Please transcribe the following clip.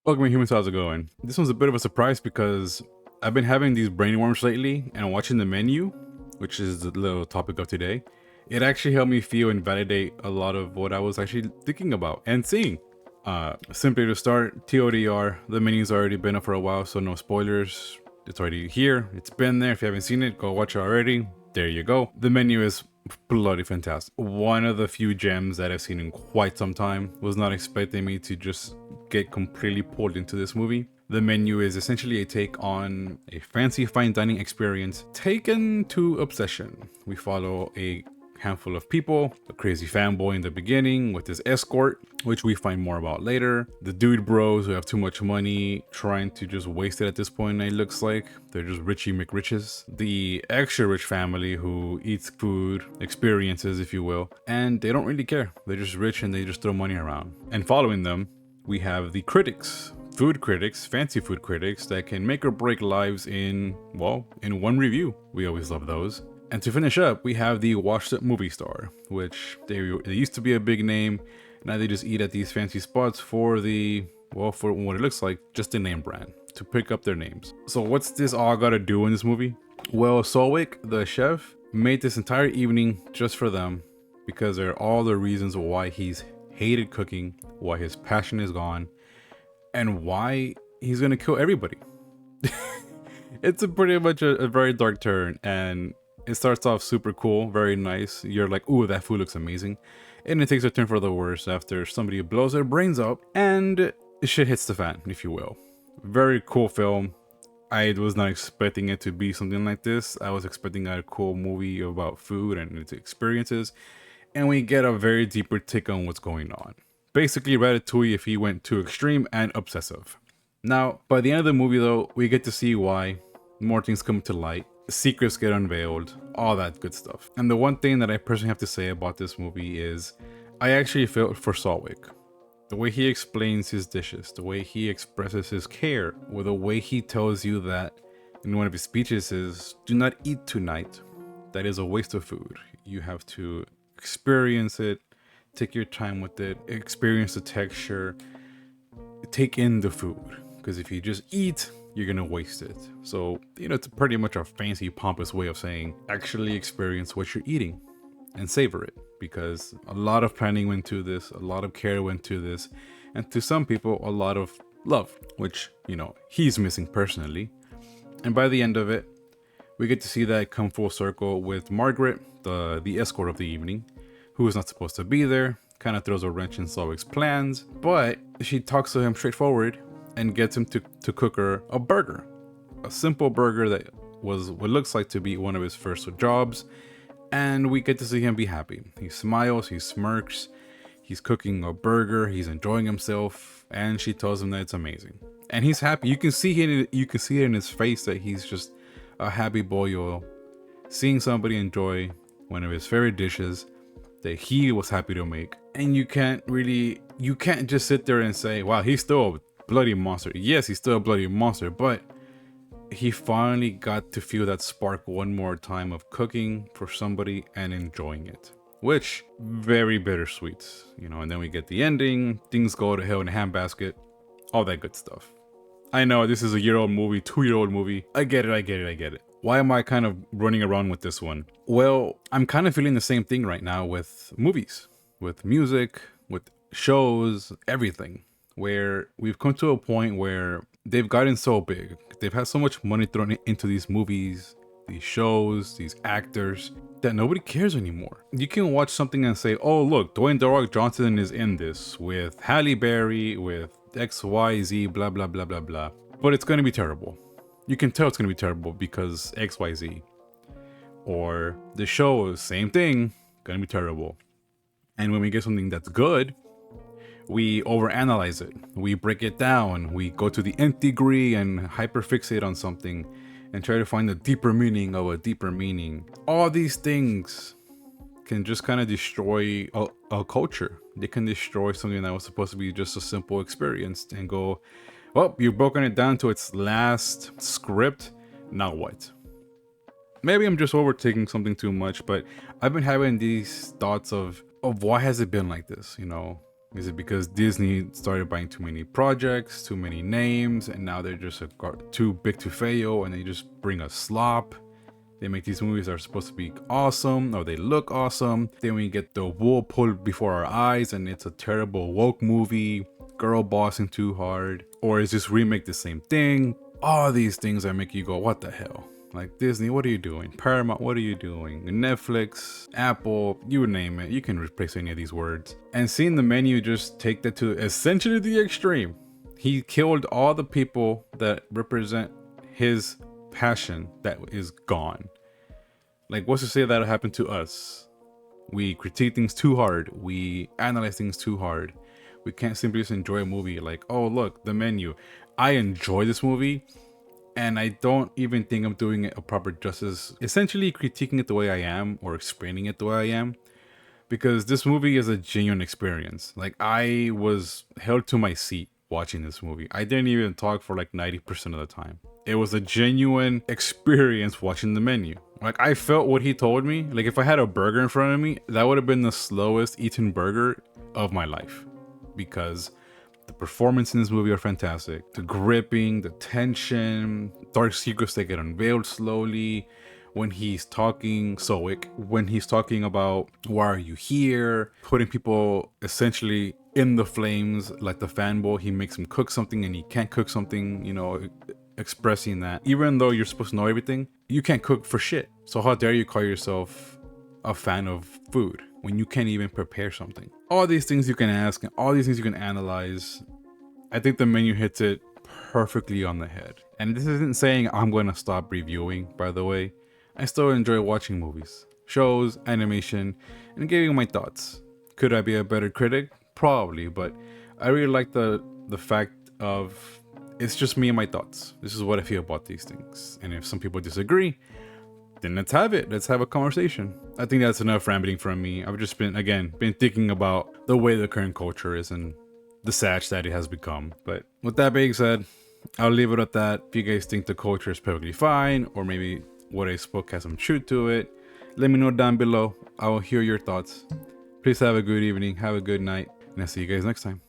Welcome, humans. How's it going? This one's a bit of a surprise because I've been having these brainworms lately, and watching the menu, which is the little topic of today, it actually helped me feel and validate a lot of what I was actually thinking about and seeing. Simply to start, TODR, the menu's already been up for a while, so no spoilers. It's already here. It's been there. If you haven't seen it, go watch it already. There you go. The menu is bloody fantastic. One of the few gems that I've seen in quite some time. Was not expecting me to just get completely pulled into this movie. The menu is essentially a take on a fancy fine dining experience taken to obsession. We follow a handful of people, a crazy fanboy in the beginning with his escort, which we find more about later. The dude bros who have too much money, trying to just waste it at this point, it looks like. They're just Richie McRiches. The extra rich family who eats food, experiences, if you will, and they don't really care. They're just rich and they just throw money around. And following them, we have the critics. Food critics, fancy food critics that can make or break lives in one review. We always love those. And to finish up, we have the washed up movie star, which they used to be a big name. Now they just eat at these fancy spots for for what it looks like, just a name brand to pick up their names. So what's this all got to do in this movie? Well, Solwick, the chef, made this entire evening just for them because they're all the reasons why he's hated cooking, why his passion is gone, and why he's gonna kill everybody. It's pretty much a very dark turn, and it starts off super cool, very nice. You're like, ooh, that food looks amazing. And it takes a turn for the worse after somebody blows their brains up and shit hits the fan, if you will. Very cool film. I was not expecting it to be something like this. I was expecting a cool movie about food and its experiences. And we get a very deeper take on what's going on. Basically, Ratatouille if he went too extreme and obsessive. Now, by the end of the movie though, we get to see why. More things come to light. Secrets get unveiled, all that good stuff. And the one thing that I personally have to say about this movie is I actually felt for Solwick. The way he explains his dishes, the way he expresses his care, or the way he tells you that in one of his speeches is, do not eat tonight. That is a waste of food. You have to experience it, take your time with it, experience the texture, take in the food. Because if you just eat, you're gonna waste it. So, it's pretty much a fancy, pompous way of saying actually experience what you're eating and savor it. Because a lot of planning went to this, a lot of care went to this, and to some people, a lot of love, which, he's missing personally. And by the end of it, we get to see that come full circle with Margaret, the escort of the evening, who is not supposed to be there, kind of throws a wrench in Solwick's plans, but she talks to him straightforward and gets him to cook her a burger. A simple burger that was what looks like to be one of his first jobs, and we get to see him be happy. He smiles, he smirks, he's cooking a burger, he's enjoying himself, and she tells him that it's amazing. And he's happy. You can see it in his face that he's just a happy boy, seeing somebody enjoy one of his favorite dishes that he was happy to make. And you can't just sit there and say, wow, he's still a bloody monster. Yes, he's still a bloody monster, but he finally got to feel that spark one more time of cooking for somebody and enjoying it, which very bittersweet, and then we get the ending, things go to hell in a handbasket, all that good stuff. I know this is a year-old movie, 2-year-old movie. I get it. Why am I kind of running around with this one? Well, I'm kind of feeling the same thing right now with movies, with music, with shows, everything, where we've come to a point where they've gotten so big. They've had so much money thrown into these movies, these shows, these actors, that nobody cares anymore. You can watch something and say, oh, look, Dwayne "The Rock" Johnson is in this with Halle Berry, with XYZ, blah, blah, blah, blah, blah. But it's going to be terrible. You can tell it's going to be terrible because XYZ. Or the show, same thing, going to be terrible. And when we get something that's good, we overanalyze it. We break it down. We go to the nth degree and hyperfixate on something and try to find a deeper meaning of a deeper meaning. All these things can just kind of destroy a culture. They can destroy something that was supposed to be just a simple experience and go, well, you've broken it down to its last script. Now what? Maybe I'm just overtaking something too much, but I've been having these thoughts of why has it been like this, Is it because Disney started buying too many projects, too many names, and now they're just too big to fail and they just bring a slop? They make these movies that are supposed to be awesome, or they look awesome. Then we get the wool pulled before our eyes and it's a terrible woke movie, girl bossing too hard. Or is this remake the same thing? All these things that make you go, what the hell? Like, Disney, what are you doing? Paramount, what are you doing? Netflix, Apple, you name it. You can replace any of these words. And seeing the menu just take that to essentially the extreme. He killed all the people that represent his passion that is gone. Like, what's to say that'll happen to us? We critique things too hard. We analyze things too hard. We can't simply just enjoy a movie like, oh, look, the menu. I enjoy this movie, and I don't even think I'm doing it a proper justice, essentially critiquing it the way I am or explaining it the way I am, because this movie is a genuine experience. Like, I was held to my seat watching this movie. I didn't even talk for like 90% of the time. It was a genuine experience watching the menu. Like, I felt what he told me. Like, if I had a burger in front of me, that would have been the slowest eaten burger of my life, because the performance in this movie are fantastic. The gripping, the tension, dark secrets that get unveiled slowly. When he's talking stoic, when he's talking about why are you here, putting people essentially in the flames, like the fanboy, he makes him cook something and he can't cook something, you know, expressing that even though you're supposed to know everything, you can't cook for shit. So how dare you call yourself a fan of food when you can't even prepare something? All these things you can ask and all these things you can analyze. I think the menu hits it perfectly on the head. And this isn't saying I'm going to stop reviewing, by the way. I still enjoy watching movies, shows, animation, and giving my thoughts. Could I be a better critic? Probably, but I really like the fact of it's just me and my thoughts. This is what I feel about these things. And if some people disagree, then let's have it. Let's have a conversation. I think that's enough rambling from me. I've just been thinking about the way the current culture is and the sad that it has become. But with that being said, I'll leave it at that. If you guys think the culture is perfectly fine, or maybe what I spoke has some truth to it, let me know down below. I will hear your thoughts. Please have a good evening, have a good night, and I'll see you guys next time.